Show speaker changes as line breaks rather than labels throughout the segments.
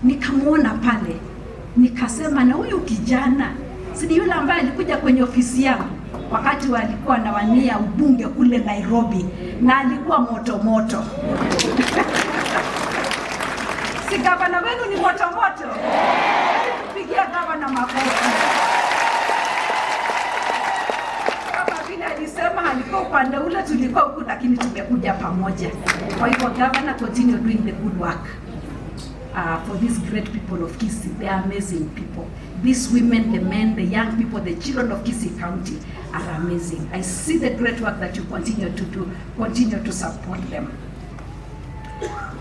Nikamwona pale, nikasema na huyu kijana si yule ambaye alikuja kwenye ofisi yangu wakati walikuwa anawania ubunge kule Nairobi, na alikuwa moto moto. Si gavana wenu ni moto moto? Pigia gavana makofi. Kama vile alisema alikuwa upande ule, tulikuwa huku, lakini tumekuja pamoja. Kwa hivyo gavana, continue doing the good work. For these great people of Kisii. They are amazing people. These women, the men, the young people, the children of Kisii County are amazing. I see the great work that you continue to do. Continue to support them.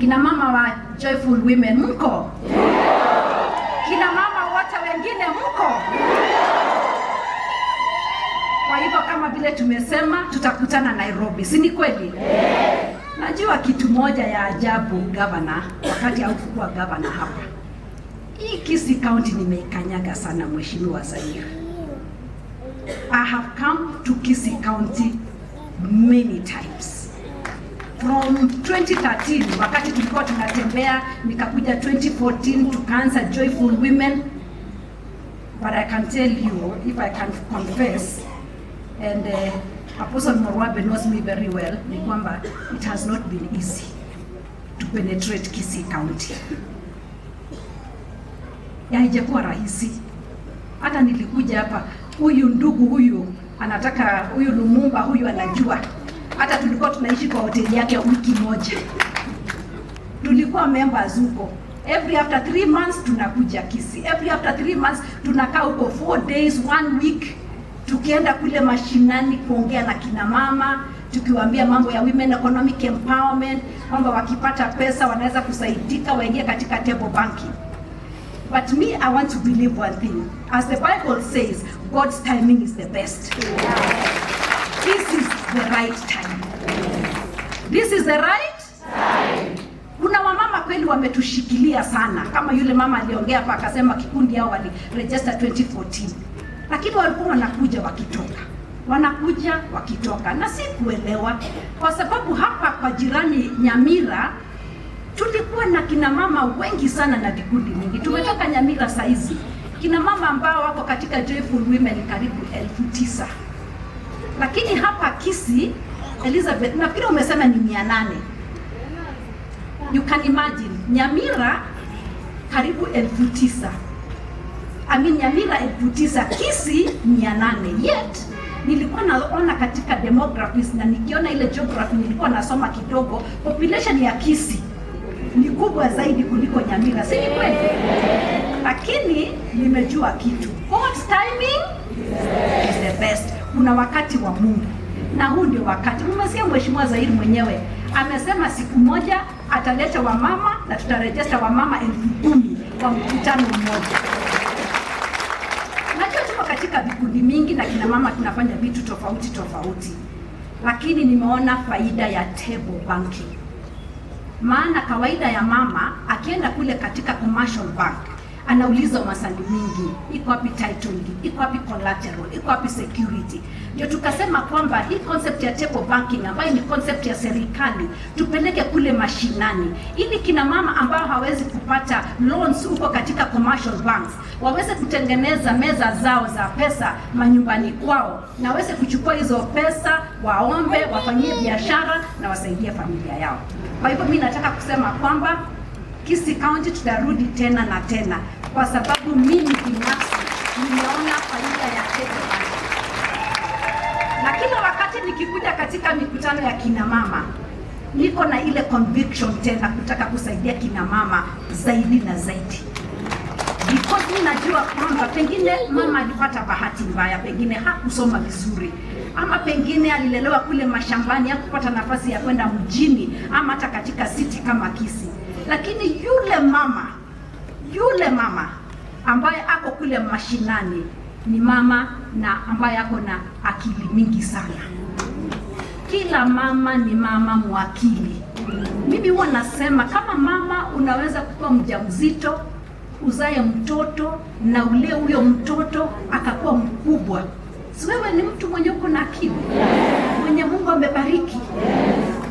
Kina mama wa Joyful Women mko? Kina mama wote wengine mko? Kwa hivyo kama vile tumesema, tutakutana Nairobi, si ni kweli? Najua kitu moja ya ajabu gavana, wakati haukuwa gavana hapa. Hii Kisii County nimeikanyaga sana, Mheshimiwa Zaire. I have come to Kisii County many times. From 2013 wakati tulikuwa tunatembea, nikakuja 2014 tukaanza Joyful Women. But I can tell you, if I can confess, and Apostle Morwabe knows me very well, ni kwamba it has not been easy to penetrate Kisii County. Haijakuwa rahisi. Hata nilikuja hapa, huyu ndugu huyu anataka, huyu Lumumba huyu anajua. Hata tulikuwa tunaishi kwa hoteli yake wiki moja. Tulikuwa members huko. Every after 3 months tunakuja Kisii. Every after 3 months tunakaa huko 4 days, 1 week. Tukienda kule mashinani kuongea na kina mama, tukiwaambia mambo ya women economic empowerment, kwamba wakipata pesa wanaweza kusaidika waingie katika table banking. But me, I want to believe one thing. As the Bible says, God's timing is the best. This is the right time. This is the right time. Kuna wamama kweli wametushikilia sana. Kama yule mama aliongea hapa akasema kikundi hao wali register 2014. Lakini walikuwa wanakuja wakitoka. Wanakuja wakitoka. Na si kuelewa. Kwa sababu hapa kwa jirani Nyamira, tulikuwa na kina mama wengi sana na vikundi mingi. Tumetoka Nyamira saizi. Kina mama ambao wako katika Joyful Women karibu 9,000. Lakini hapa Kisii, Elizabeth, nafikiri umesema ni 800. You can imagine, Nyamira karibu 9,000. Nyamira 9,000, Kisii 800. Yet nilikuwa naona katika demographics na nikiona ile geography nilikuwa nasoma kidogo, population ya Kisii ni kubwa zaidi kuliko Nyamira. Si kweli? Lakini nimejua kitu. God's timing is the best. Kuna wakati wa Mungu. Na huu ndio wakati. Mmesikia Mheshimiwa Zaire mwenyewe amesema siku moja ataleta wamama na tutarejesta wamama 10,000 kwa mkutano mmoja. Najua tuko katika vikundi mingi na kina mama tunafanya vitu tofauti tofauti. Lakini nimeona faida ya table banking. Maana kawaida ya mama akienda kule katika commercial bank anauliza maswali mingi, iko wapi title deed, iko wapi collateral, iko wapi security. Ndio tukasema kwamba hii concept ya table banking ambayo ni concept ya serikali tupeleke kule mashinani, ili kina mama ambao hawezi kupata loans huko katika commercial banks waweze kutengeneza meza zao za pesa manyumbani kwao, na waweze kuchukua hizo pesa waombe, wafanyie biashara na wasaidie familia yao. Kwa hivyo mimi nataka kusema kwamba Kisii County tutarudi tena na tena, kwa sababu mimi binafsi nimeona faida ya table banking. Na kila wakati nikikuja katika mikutano ya kina mama, niko na ile conviction tena kutaka kusaidia kina mama zaidi na zaidi. Because mimi najua kwamba pengine mama alipata bahati mbaya, pengine hakusoma vizuri, ama pengine alilelewa kule mashambani, hakupata nafasi ya kwenda mjini ama hata katika city kama Kisii. Lakini yule mama ambaye ako kule mashinani ni mama na ambaye ako na akili mingi sana. Kila mama ni mama mwakili. Mimi huwa nasema kama mama unaweza kuwa mjamzito, uzae mtoto na ule huyo mtoto akakuwa mkubwa, si wewe ni mtu mwenye uko na akili, mwenye Mungu amebariki.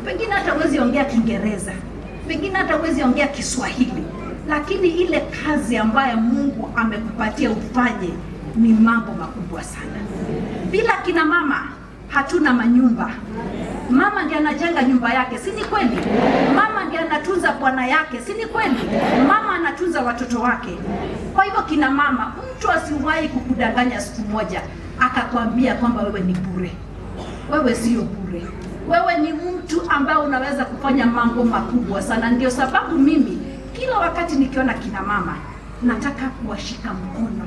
Pengine hata uwezi ongea Kiingereza, pengine hata uwezi ongea Kiswahili, lakini ile kazi ambayo Mungu amekupatia ufanye ni mambo makubwa sana. Bila kina mama hatuna manyumba. Mama ndiye anajenga nyumba yake, si ni kweli? Mama ndiye anatunza bwana yake, si ni kweli? Mama anatunza watoto wake. Kwa hivyo kina mama, mtu asiwahi kukudanganya siku moja akakwambia kwamba wewe ni bure. Wewe sio bure. Wewe ni mtu ambaye unaweza kufanya mambo makubwa sana. Ndio sababu mimi kila wakati nikiona kina mama nataka kuwashika mkono,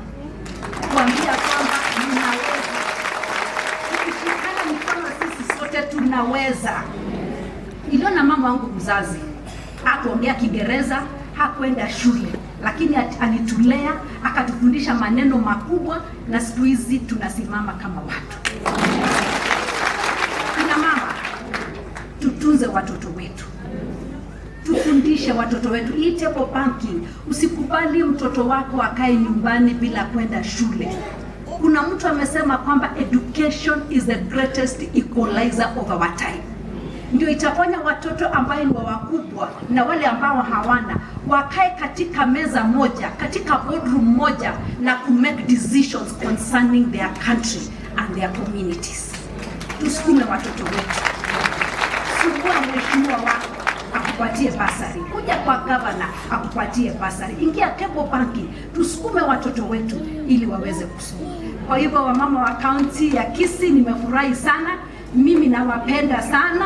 kuambia kwamba ninaweza. Tukishikana mikono sisi sote tunaweza. Niliona mama wangu mzazi hakuongea Kiingereza, hakwenda shule, lakini alitulea, akatufundisha maneno makubwa, na siku hizi tunasimama kama watu. Kina mama, tutunze watoto wetu, tufundishe watoto wetu. Hii table banking, usikubali mtoto wako akae nyumbani bila kwenda shule. Kuna mtu amesema kwamba education is the greatest equalizer of our time. Ndio itafanya watoto ambao ni wakubwa na wale ambao hawana wakae katika meza moja, katika boardroom moja, na ku make decisions concerning their country and their communities. Tusukume watoto wetu. Sukua mheshimiwa wako akupatie basari, kuja kwa governor akupatie basari, ingia table banking, tusukume watoto wetu ili waweze kusoma. Kwa hivyo wamama wa kaunti ya Kisii, nimefurahi sana, mimi nawapenda sana.